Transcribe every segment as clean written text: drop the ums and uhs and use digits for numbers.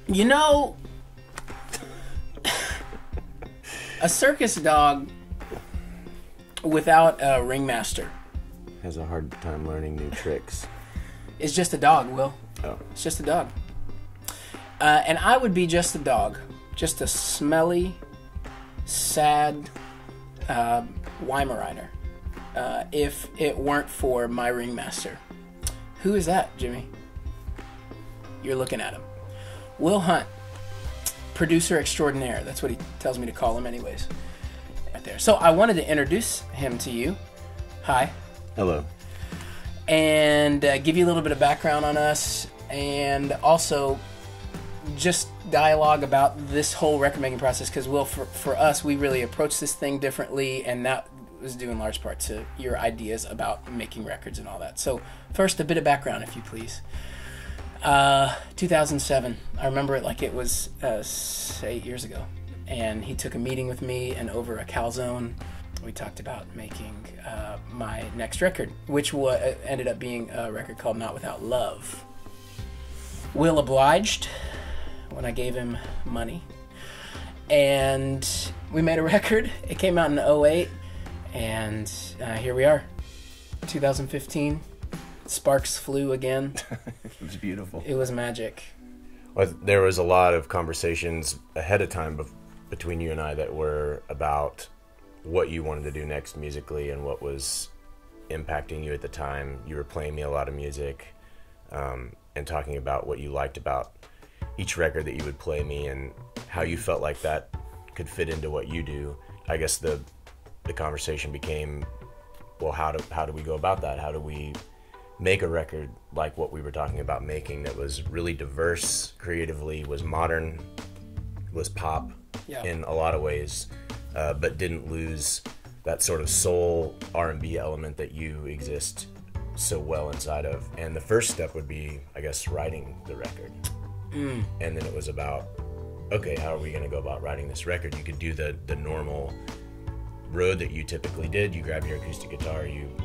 You know, a circus dog without a ringmaster Has a hard time learning new tricks. is just a dog, Will. Oh. It's just a dog. And I would be just a dog. Just a smelly, sad Weimaraner. If it weren't for my ringmaster. Who is that, Jimmy? You're looking at him. Will Hunt, producer extraordinaire. That's what he tells me to call him anyways. Right there. So I wanted to introduce him to you. Hi. Hello. And give you a little bit of background on us. And also just dialogue about this whole record making process. Because, Will, for us, we really approach this thing differently. And that was due in large part to your ideas about making records and all that. So first, a bit of background, if you please. 2007. I remember it like it was 8 years ago. And he took a meeting with me, and over a calzone, we talked about making my next record, which ended up being a record called Not Without Love. Will obliged when I gave him money. And we made a record. It came out in 2008. And here we are, 2015. Sparks flew again. It was beautiful. It was magic. Well, there was a lot of conversations ahead of time between you and I that were about what you wanted to do next musically and what was impacting you at the time. You were playing me a lot of music and talking about what you liked about each record that you would play me and how you felt like that could fit into what you do. I guess the conversation became, well, how do we go about that? How do we make a record like what we were talking about making, that was really diverse creatively, was modern, was pop in a lot of ways, but didn't lose that sort of soul R&B element that you exist so well inside of. And the first step would be, I guess, writing the record. And then it was about, okay, how are we going to go about writing this record? You could do the normal road that you typically did. You grab your acoustic guitar, you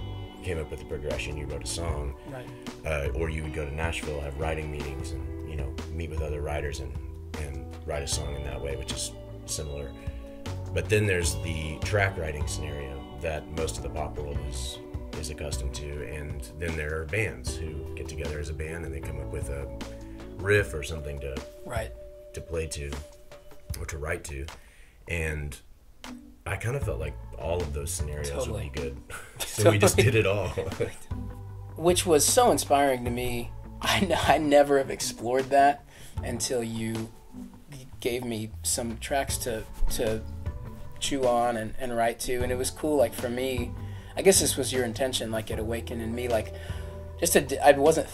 came up with a progression, you wrote a song, right? Or you would go to Nashville, have writing meetings, and meet with other writers and write a song in that way, which is similar. But then there's the track writing scenario that most of the pop world is accustomed to, and then there are bands who get together as a band and they come up with a riff or something to play to or to write to, and I kind of felt like all of those scenarios would be good. So we just did it all. Which was so inspiring to me. I never have explored that until you gave me some tracks to chew on and write to. And it was cool, like, for me, I guess this was your intention, like, it awakened in me, like, I wasn't,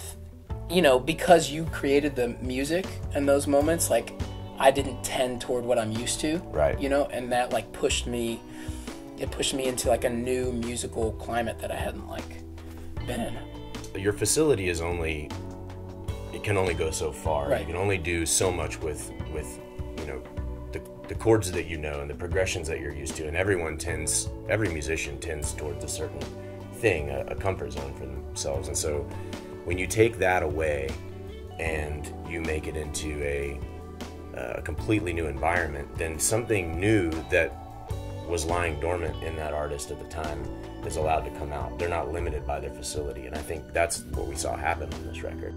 because you created the music in those moments, like, I didn't tend toward what I'm used to, right? And that like pushed me into like a new musical climate that I hadn't like been in. Your facility it can only go so far. Right. You can only do so much with the chords that and the progressions that you're used to, and every musician tends towards a certain thing, a comfort zone for themselves. And so when you take that away and you make it into a completely new environment, then something new that was lying dormant in that artist at the time is allowed to come out. They're not limited by their facility, and I think that's what we saw happen on this record.